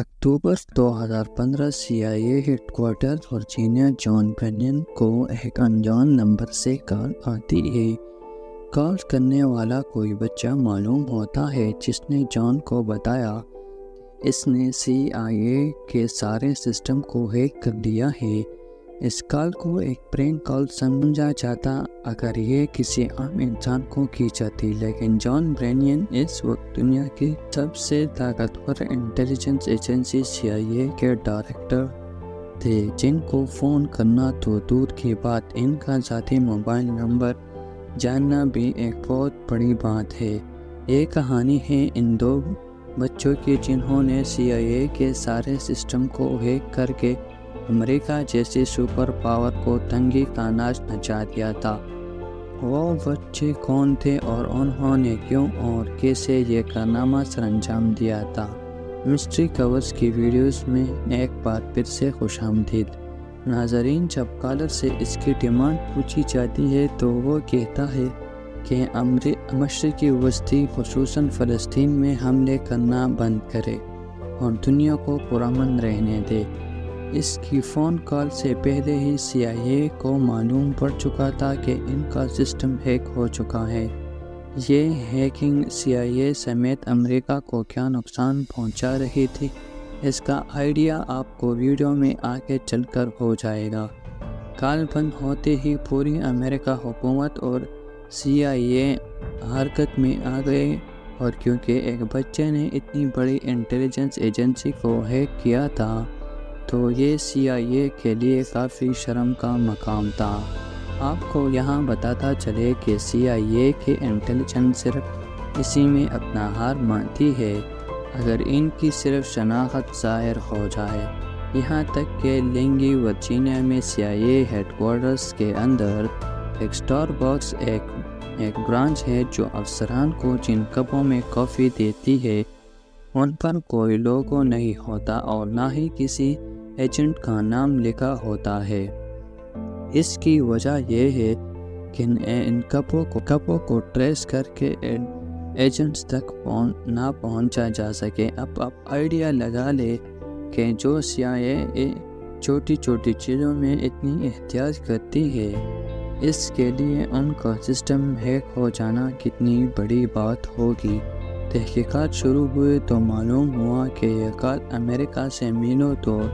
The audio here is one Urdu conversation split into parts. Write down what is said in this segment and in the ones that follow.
اکتوبر 2015 CIA ہیڈ کوارٹر ورجینیا جان برینین کو ایک انجان نمبر سے کال آتی ہے۔ کال کرنے والا کوئی بچہ معلوم ہوتا ہے جس نے جان کو بتایا اس نے CIA کے سارے سسٹم کو ہیک کر لیا ہے۔ اس کال کو ایک پرینک کال سمجھا جاتا اگر یہ کسی عام انسان کو کی جاتی، لیکن جان برینین اس وقت دنیا کی سب سے طاقتور انٹیلیجنس ایجنسی CIA کے ڈائریکٹر تھے، جن کو فون کرنا تو دور کی بات، ان کا ذاتی موبائل نمبر جاننا بھی ایک بہت بڑی بات ہے۔ یہ کہانی ہے ان دو بچوں کی جنہوں نے CIA کے سارے سسٹم کو ہیک کر کے امریکہ جیسی سپر پاور کو تنگی کا ناچ نچا دیا تھا۔ وہ بچے کون تھے اور انہوں نے کیوں اور کیسے یہ کارنامہ سر انجام دیا تھا؟ مسٹری کورز کی ویڈیوز میں ایک بار پھر سے خوش آمدید۔ ناظرین، جب کالر سے اس کی ڈیمانڈ پوچھی جاتی ہے تو وہ کہتا ہے کہ مشرقی وسطی خصوصاً فلسطین میں حملے کرنا بند کرے اور دنیا کو پرامن رہنے دے۔ اس کی فون کال سے پہلے ہی CIA کو معلوم پڑ چکا تھا کہ ان کا سسٹم ہیک ہو چکا ہے۔ یہ ہیکنگ CIA سمیت امریکہ کو کیا نقصان پہنچا رہی تھی، اس کا آئیڈیا آپ کو ویڈیو میں آگے چل کر ہو جائے گا۔ کال بند ہوتے ہی پوری امریکہ حکومت اور CIA حرکت میں آ گئے، اور کیونکہ ایک بچے نے اتنی بڑی انٹیلیجنس ایجنسی کو ہیک کیا تھا تو یہ CIA کے لیے کافی شرم کا مقام تھا۔ آپ کو یہاں بتاتا چلے کہ CIA کی انٹیلیجنس صرف اسی میں اپنا ہار مانتی ہے اگر ان کی صرف شناخت ظاہر ہو جائے۔ یہاں تک کہ لنگی ورجینیا میں CIA ہیڈ کوارٹرز کے اندر ایک اسٹار باکس ایک برانچ ہے جو افسران کو جن کپوں میں کافی دیتی ہے ان پر کوئی لوگو نہیں ہوتا اور نہ ہی کسی ایجنٹ کا نام لکھا ہوتا ہے۔ اس کی وجہ یہ ہے کہ ان کپوں کو ٹریس کر کے ایجنٹس تک نہ پہنچا جا سکے۔ اب آپ آئیڈیا لگا لے کہ جو CIA چھوٹی چھوٹی چیزوں میں اتنی احتیاط کرتی ہے، اس کے لیے ان کا سسٹم ہیک ہو جانا کتنی بڑی بات ہوگی۔ تحقیقات شروع ہوئی تو معلوم ہوا کہ یہ کال امریکہ سے میلوں دور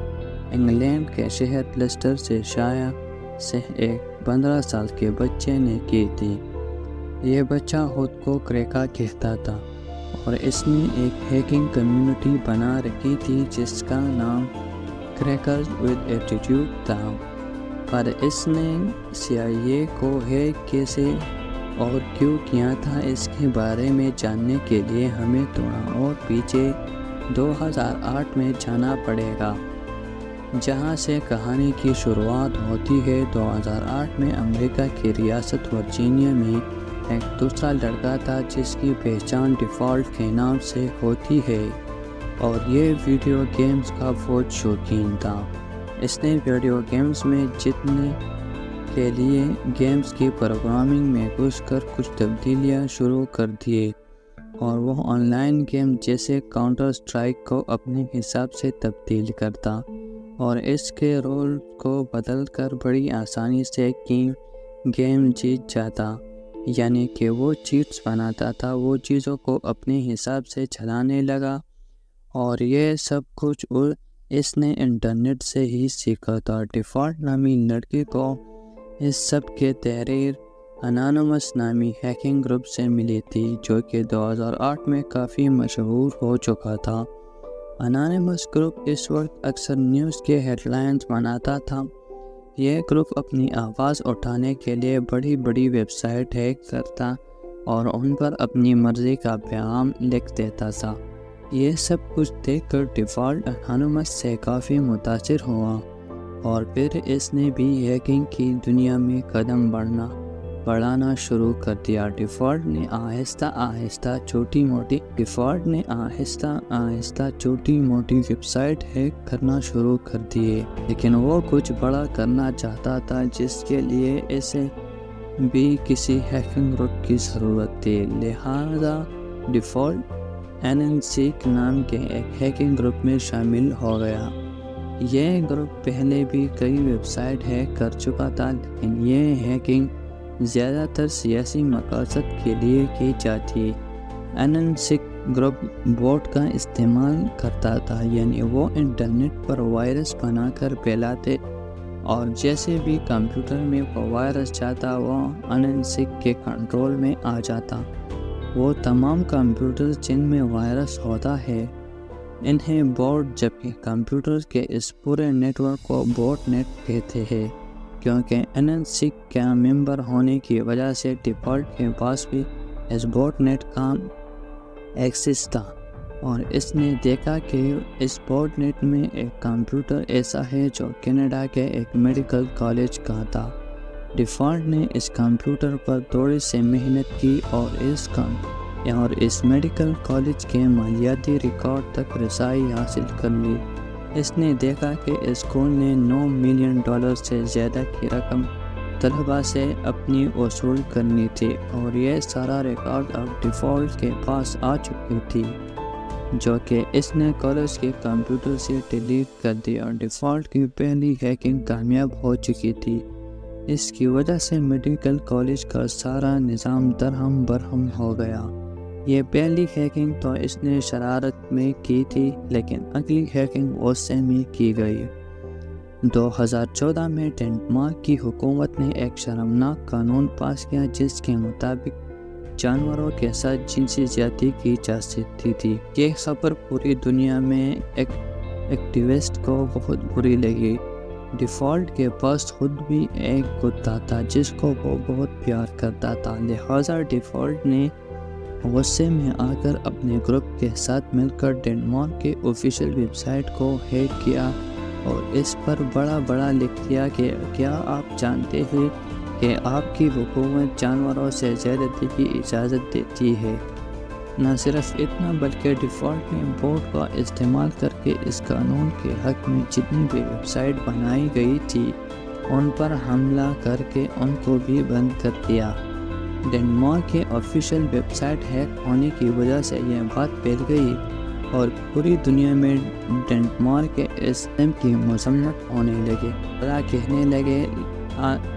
انگلینڈ کے شہر لیسٹر شائر سے ایک 15 سال کے بچے نے کی تھی۔ یہ بچہ خود کو کریکا کہتا تھا اور اس نے ایک ہیکنگ کمیونٹی بنا رکھی تھی جس کا نام کریکرز ود ایٹیٹیوڈ تھا، پر اس نے CIA کو ہیک کیسے اور کیوں کیا تھا اس کے بارے میں جاننے کے لیے ہمیں تھوڑا اور پیچھے 2008 میں جانا پڑے گا، جہاں سے کہانی کی شروعات ہوتی ہے۔ 2008 میں امریکہ کی ریاست ورجینیا میں ایک دوسرا لڑکا تھا جس کی پہچان ڈیفالٹ کے نام سے ہوتی ہے اور یہ ویڈیو گیمز کا بہت شوقین تھا۔ اس نے ویڈیو گیمز میں جیتنے کے لیے گیمز کی پروگرامنگ میں گھس کر کچھ تبدیلیاں شروع کر دیے اور وہ آن لائن گیم جیسے کاؤنٹر اسٹرائک کو اپنے حساب سے تبدیل کرتا اور اس کے رول کو بدل کر بڑی آسانی سے گیم جیت جاتا، یعنی کہ وہ چیٹس بناتا تھا، وہ چیزوں کو اپنے حساب سے چلانے لگا، اور یہ سب کچھ اس نے انٹرنیٹ سے ہی سیکھا تھا۔ ڈیفالٹ نامی لڑکی کو اس سب کے تحریر انانومس نامی ہیکنگ گروپ سے ملی تھی جو کہ 2008 میں کافی مشہور ہو چکا تھا۔ انانومس گروپ اس وقت اکثر نیوز کے ہیڈ لائنز بناتا تھا۔ یہ گروپ اپنی آواز اٹھانے کے لیے بڑی بڑی ویب سائٹ ہیک کرتا اور ان پر اپنی مرضی کا پیغام لکھ دیتا تھا۔ یہ سب کچھ دیکھ کر ڈیفالٹ انانومس سے کافی متاثر ہوا اور پھر اس نے بھی ہیکنگ کی دنیا میں قدم بڑھانا شروع کر دیا۔ ڈیفالٹ نے آہستہ آہستہ چھوٹی موٹی ویب سائٹ ہیک کرنا شروع کر دیے، لیکن وہ کچھ بڑا کرنا چاہتا تھا جس کے لیے اسے بھی کسی ہیکنگ گروپ کی ضرورت تھی۔ لہٰذا ڈیفالٹ NNSEEK نام کے ایک ہیکنگ گروپ میں شامل ہو گیا۔ یہ گروپ پہلے بھی کئی ویب سائٹ ہیک کر چکا تھا، لیکن یہ ہیکنگ زیادہ تر سیاسی مقاصد کے لیے کی جاتی۔ NNSEEK گروپ بوٹ کا استعمال کرتا تھا، یعنی وہ انٹرنیٹ پر وائرس بنا کر پھیلاتے، اور جیسے بھی کمپیوٹر میں وہ وائرس جاتا وہ NNSEEK کے کنٹرول میں آ جاتا۔ وہ تمام کمپیوٹر جن میں وائرس ہوتا ہے انہیں بوٹ، جبکہ کمپیوٹر کے اس پورے نیٹ ورک کو بوٹ نیٹ کہتے ہیں، کیونکہ NNSEEK کا ممبر ہونے کی وجہ سے ڈیفالٹ کے پاس بھی اس بوٹ نیٹ کا ایکسس تھا، اور اس نے دیکھا کہ اس بوٹ نیٹ میں ایک کمپیوٹر ایسا ہے جو کینیڈا کے ایک میڈیکل کالج کا تھا۔ ڈیفالٹ نے اس کمپیوٹر پر تھوڑی سی محنت کی اور اس میڈیکل کالج کے مالیاتی ریکارڈ تک رسائی حاصل کر لی۔ اس نے دیکھا کہ اسکول نے $9 ملین سے زیادہ کی رقم طلباء سے اپنی وصول کرنی تھی، اور یہ سارا ریکارڈ اب ڈیفالٹ کے پاس آ چکی تھی، جو کہ اس نے کالج کے کمپیوٹر سے ڈیلیٹ کر دی، اور ڈیفالٹ کی پہلی ہیکنگ کامیاب ہو چکی تھی۔ اس کی وجہ سے میڈیکل کالج کا سارا نظام درہم برہم ہو گیا۔ یہ پہلی ہیکنگ تو اس نے شرارت میں کی تھی، لیکن اگلی ہیکنگ غصے میں کی گئی۔ 2014 میں ڈنمارک کی حکومت نے ایک شرمناک قانون پاس کیا جس کے مطابق جانوروں کے ساتھ جنسی زیادتی کی جا سکتی تھی۔ یہ خبر پوری دنیا میں ایکٹیوسٹ کو بہت بری لگی۔ ڈیفالٹ کے پاس خود بھی ایک کتا تھا جس کو وہ بہت پیار کرتا تھا، لہٰذا ڈیفالٹ نے غصے میں آ کر اپنے گروپ کے ساتھ مل کر ڈنمارک کے آفیشیل ویب سائٹ کو ہیک کیا اور اس پر بڑا لکھ دیا کہ کیا آپ جانتے ہیں کہ آپ کی حکومت جانوروں سے زیادتی کی اجازت دیتی ہے۔ نہ صرف اتنا بلکہ ڈیفالٹ نے بوٹ کا استعمال کر کے اس قانون کے حق میں جتنی بھی ویب سائٹ بنائی گئی تھی ان پر حملہ کر کے ان کو بھی بند کر دیا۔ ڈنمارک کے آفیشیل ویب سائٹ ہیک ہونے کی وجہ سے یہ بات پھیل گئی اور پوری دنیا میں ڈنمارک کے اس نظام کی مذمت ہونے لگی، برا کہنے لگے،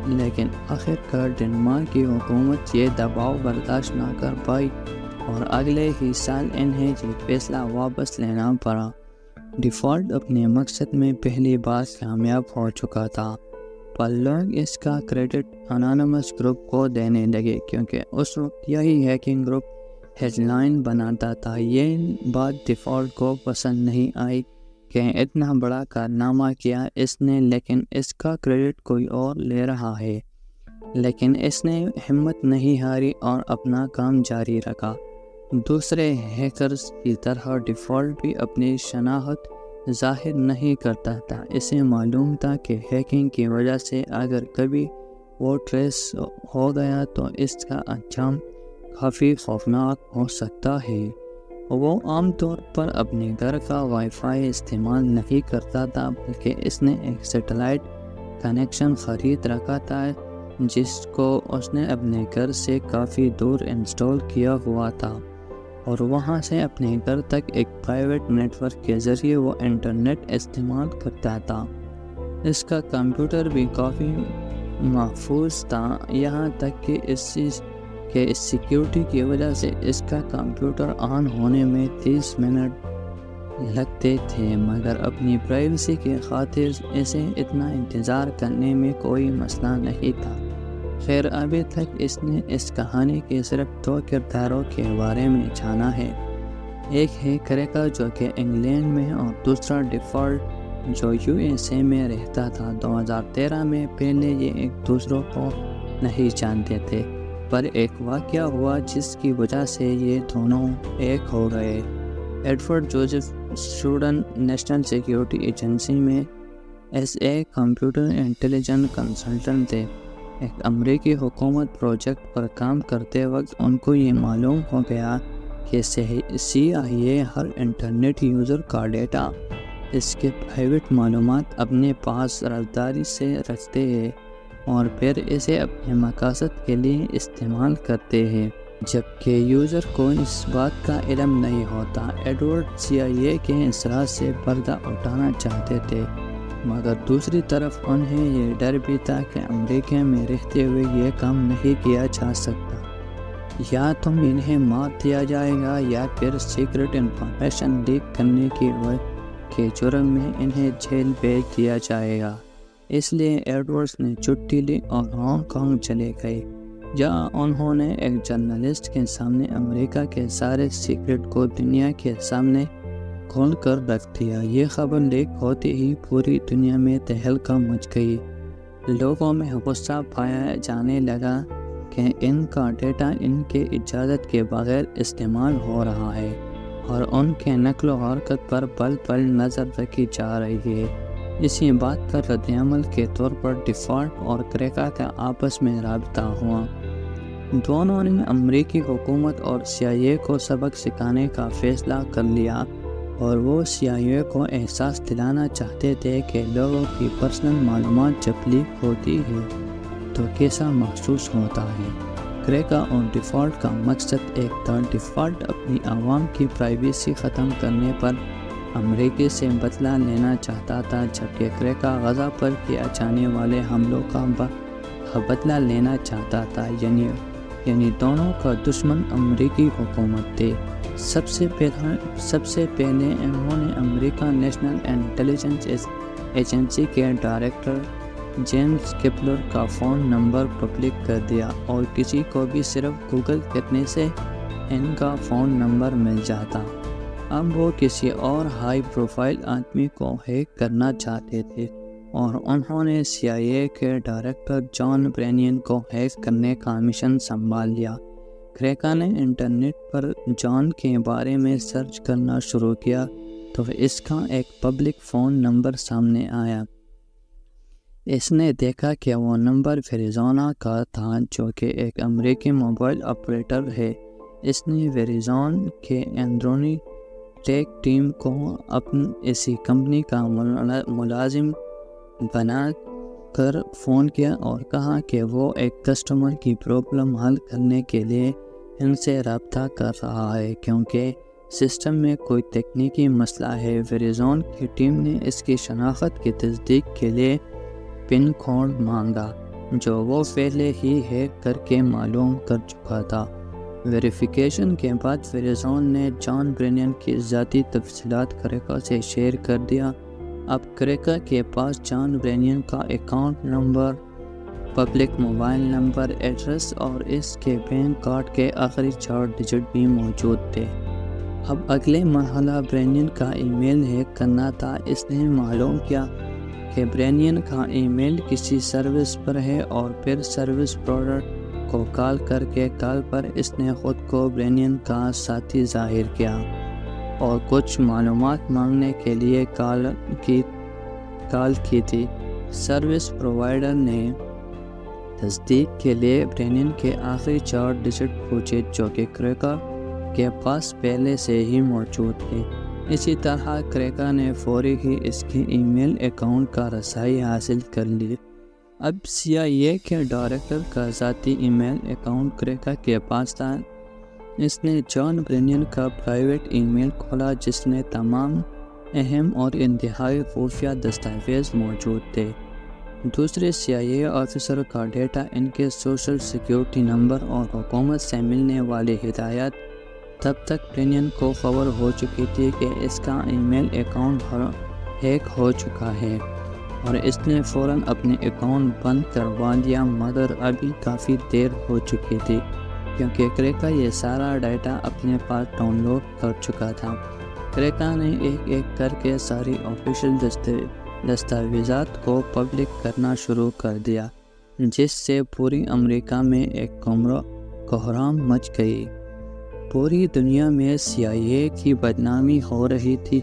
لیکن آخرکار ڈنمارک کی حکومت یہ دباؤ برداشت نہ کر پائی اور اگلے ہی سال انہیں یہ فیصلہ واپس لینا پڑا۔ ڈیفالٹ اپنے مقصد میں پہلی بار کامیاب ہو چکا تھا، پر لوگ اس کا کریڈٹ انانیمس گروپ کو دینے لگے کیونکہ اس وقت یہی ہیکنگ گروپ ہیڈ لائن بناتا تھا۔ یہ بات ڈیفالٹ کو پسند نہیں آئی کہ اتنا بڑا کارنامہ کیا اس نے، لیکن اس کا کریڈٹ کوئی اور لے رہا ہے، لیکن اس نے ہمت نہیں ہاری اور اپنا کام جاری رکھا۔ دوسرے ہیکرز کی طرح ڈیفالٹ بھی اپنی شناخت ظاہر نہیں کرتا تھا۔ اسے معلوم تھا کہ ہیکنگ کی وجہ سے اگر کبھی وہ ٹریس ہو گیا تو اس کا انجام کافی خوفناک ہو سکتا ہے۔ وہ عام طور پر اپنے گھر کا وائی فائی استعمال نہیں کرتا تھا، بلکہ اس نے ایک سیٹلائٹ کنیکشن خرید رکھا تھا جس کو اس نے اپنے گھر سے کافی دور انسٹال کیا ہوا تھا، اور وہاں سے اپنے گھر تک ایک پرائیویٹ نیٹ ورک کے ذریعے وہ انٹرنیٹ استعمال کرتا تھا۔ اس کا کمپیوٹر بھی کافی محفوظ تھا، یہاں تک کہ اس سیکیورٹی کی وجہ سے اس کا کمپیوٹر آن ہونے میں 30 منٹ لگتے تھے، مگر اپنی پرائیویسی کی خاطر اسے اتنا انتظار کرنے میں کوئی مسئلہ نہیں تھا۔ خیر، ابھی تک اس نے اس کہانی کے صرف 2 کرداروں کے بارے میں جانا ہے، ایک ہے کریکا جو کہ انگلینڈ میں اور دوسرا ڈیفالٹ جو USA میں رہتا تھا۔ 2013 میں پہلے یہ ایک دوسروں کو نہیں جانتے تھے، پر ایک واقعہ ہوا جس کی وجہ سے یہ دونوں ایک ہو گئے۔ Edward Joseph Snowden National Security Agency میں as a computer intelligence consultant تھے۔ ایک امریکی حکومت پروجیکٹ پر کام کرتے وقت ان کو یہ معلوم ہو گیا کہ CIA ہر انٹرنیٹ یوزر کا ڈیٹا، اس کے پرائیویٹ معلومات اپنے پاس رازداری سے رکھتے ہیں اور پھر اسے اپنے مقاصد کے لیے استعمال کرتے ہیں۔ جبکہ یوزر کو اس بات کا علم نہیں ہوتا۔ ایڈورڈ CIA کے اسرار سے پردہ اٹھانا چاہتے تھے، مگر دوسری طرف انہیں یہ ڈر بھی تھا کہ امریکہ میں رہتے ہوئے یہ کام نہیں کیا جا سکتا۔ یا تو انہیں مار دیا جائے گا یا پھر سیکرٹ انفارمیشن لیک کرنے کے جرم میں انہیں جیل بھیج دیا جائے گا۔ اس لیے ایڈورڈز نے چھٹی لی اور ہانگ کانگ چلے گئے، جہاں انہوں نے ایک جرنلسٹ کے سامنے امریکہ کے سارے سیکرٹ کو دنیا کے سامنے کھول کر رکھ دیا۔ یہ خبر لیک ہوتے ہی پوری دنیا میں تہلکہ مچ گئی۔ لوگوں میں غصہ پایا جانے لگا کہ ان کا ڈیٹا ان کے اجازت کے بغیر استعمال ہو رہا ہے اور ان کے نقل و حرکت پر پل پل نظر رکھی جا رہی ہے۔ اسی بات پر رد عمل کے طور پر ڈیفالٹ اور کریکا کا آپس میں رابطہ ہوا۔ دونوں نے امریکی حکومت اور CIA کو سبق سکھانے کا فیصلہ کر لیا، اور وہ CIA کو احساس دلانا چاہتے تھے کہ لوگوں کی پرسنل معلومات جب لیک ہوتی ہے تو کیسا محسوس ہوتا ہے۔ کریکا اور ڈیفالٹ کا مقصد ایک تھا۔ ڈیفالٹ اپنی عوام کی پرائیویسی ختم کرنے پر امریکہ سے بدلہ لینا چاہتا تھا، جبکہ کریکا غزہ پر کیے جانے والے حملوں کا بدلہ لینا چاہتا تھا، یعنی دونوں کا دشمن امریکی حکومت تھے۔ سب سے پہلے انہوں نے امریکہ نیشنل انٹیلیجنس ایجنسی کے ڈائریکٹر جیمز کیپلر کا فون نمبر پبلک کر دیا، اور کسی کو بھی صرف گوگل کرنے سے ان کا فون نمبر مل جاتا۔ اب وہ کسی اور ہائی پروفائل آدمی کو ہیک کرنا چاہتے تھے، اور انہوں نے CIA کے ڈائریکٹر جان برینین کو ہیک کرنے کا مشن سنبھال لیا۔ کریکا نے انٹرنیٹ پر جان کے بارے میں سرچ کرنا شروع کیا تو اس کا ایک پبلک فون نمبر سامنے آیا۔ اس نے دیکھا کہ وہ نمبر ویریزونا کا تھا، جو کہ ایک امریکی موبائل آپریٹر ہے۔ اس نے ویریزون کے اندرونی ٹیک ٹیم کو اسی کمپنی کا ملازم بنا کر فون کیا اور کہا کہ وہ ایک کسٹمر کی پرابلم حل کرنے کے لیے ان سے رابطہ کر رہا ہے، کیونکہ سسٹم میں کوئی تکنیکی مسئلہ ہے۔ ویریزون کی ٹیم نے اس کی شناخت کی تصدیق کے لیے پن کوڈ مانگا، جو وہ پہلے ہی ہیک کر کے معلوم کر چکا تھا۔ ویریفیکیشن کے بعد ویریزون نے جان برینین کی ذاتی تفصیلات کریکا سے شیئر کر دیا۔ اب کریکا کے پاس جان برینین کا account number, public mobile number, address اور اس کے بینک کارڈ کے آخری 4 ڈیجٹ بھی موجود تھے۔ اب اگلے مرحلہ برینین کا ای میل ہیک کرنا تھا۔ اس نے معلوم کیا کہ برینین کا ای میل کسی سروس پر ہے، اور پھر سروس پرووائڈر کو کال کر کے کال پر اس نے خود کو برینین کا ساتھی ظاہر کیا اور کچھ معلومات مانگنے کے لیے کال کی تھی۔ سروس پرووائڈر نے تصدیق کے لیے برینین کے آخری 4 ڈیجٹ پوچھے، جو کہ کریکا کے پاس پہلے سے ہی موجود تھے۔ اسی طرح کریکا نے فوری ہی اس کے ای میل اکاؤنٹ کا رسائی حاصل کر لی۔ اب CIA کے ڈائریکٹر کا ذاتی ای میل اکاؤنٹ کریکا کے پاس تھا۔ اس نے جان برینین کا پرائیویٹ ای میل کھولا، جس میں تمام اہم اور انتہائی خفیہ دستاویز موجود تھے۔ دوسرے CIA آفیسر کا ڈیٹا، ان کے سوشل سیکیورٹی نمبر اور حکومت سے ملنے والی ہدایات۔ تب تک برینین کو خبر ہو چکی تھی کہ اس کا ای میل اکاؤنٹ ہیک ہو چکا ہے، اور اس نے فوراً اپنے اکاؤنٹ بند کروا دیا، مگر ابھی کافی دیر ہو چکی تھی، کیونکہ کریکا یہ سارا ڈیٹا اپنے پاس ڈاؤن لوڈ کر چکا تھا۔ کریکا نے ایک ایک کر کے ساری آفیشیل دستاویزات کو پبلک کرنا شروع کر دیا، جس سے پوری امریکہ میں ایک کوہرام مچ گئی۔ پوری دنیا میں CIA کی بدنامی ہو رہی تھی۔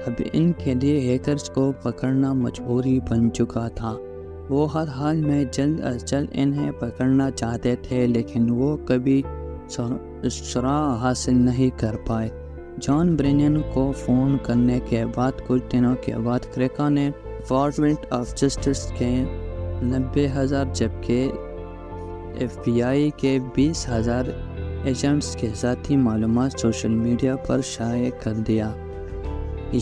اب ان کے لیے ہیکرز کو پکڑنا مجبوری بن چکا تھا۔ وہ ہر حال میں جلد از جلد انہیں پکڑنا چاہتے تھے، لیکن وہ کبھی سراغ حاصل نہیں کر پائے۔ جان برینین کو فون کرنے کے بعد کچھ دنوں کے بعد کریکا نے ڈپارٹمنٹ آف جسٹس کے 90,000 جبکہ FBI کے 20,000 ایجنٹس کے ذاتی معلومات سوشل میڈیا پر شائع کر دیا۔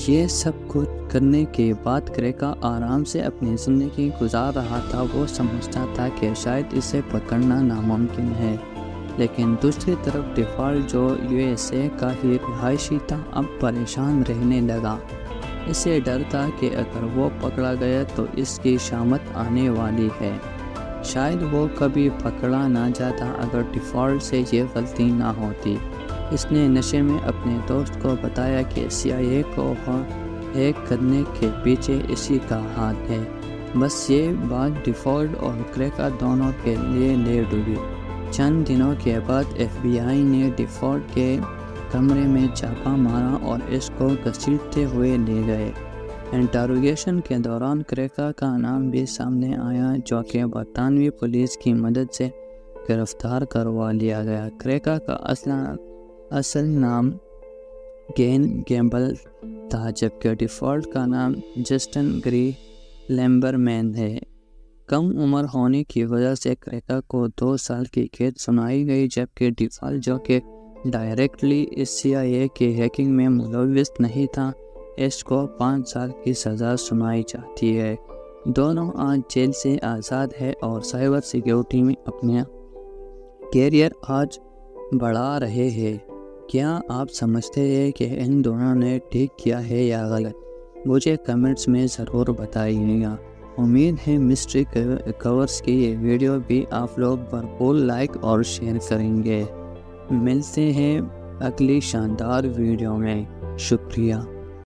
یہ سب کچھ کرنے کے بعد کریکا آرام سے اپنی زندگی گزار رہا تھا۔ وہ سمجھتا تھا کہ شاید اسے پکڑنا ناممکن ہے، لیکن دوسری طرف ڈیفالٹ جو USA کا ہی رہائشی تھا اب پریشان رہنے لگا۔ اسے ڈر تھا کہ اگر وہ پکڑا گیا تو اس کی شامت آنے والی ہے۔ شاید وہ کبھی پکڑا نہ جاتا اگر ڈیفالٹ سے یہ غلطی نہ ہوتی۔ اس نے نشے میں اپنے دوست کو بتایا کہ CIA کو ہیک کرنے کے پیچھے اسی کا ہاتھ ہے۔ بس یہ بات ڈیفالٹ اور کریکا دونوں کے لیے لے ڈوبی۔ چند دنوں کے بعد FBI نے ڈیفالٹ کے کمرے میں چھاپا مارا اور اس کو گھسیٹتے ہوئے لے گئے۔ انٹروگیشن کے دوران کریکا کا نام بھی سامنے آیا، جو کہ برطانوی پولیس کی مدد سے گرفتار کروا لیا گیا۔ کریکا کا اصل نام گین گیمبل تھا، جبکہ ڈیفالٹ کا نام جسٹن گری لیمبرمین ہے۔ کم عمر ہونے کی وجہ سے کریکا کو 2 سال کی قید سنائی گئی، جبکہ ڈیفالٹ جو کہ ڈائریکٹلی اس CIA کی ہیکنگ میں ملوث نہیں تھا، اس کو 5 سال کی سزا سنائی جاتی ہے۔ دونوں آج جیل سے آزاد ہے اور سائبر سیکیورٹی میں اپنا کیریئر آج بڑھا رہے ہیں۔ کیا آپ سمجھتے ہیں کہ ان دونوں نے ٹھیک کیا ہے یا غلط؟ مجھے کمنٹس میں ضرور بتائیے گا۔ امید ہے مسٹری کورس کی یہ ویڈیو بھی آپ لوگ بھرپور لائک اور شیئر کریں گے۔ ملتے ہیں اگلی شاندار ویڈیو میں۔ شکریہ۔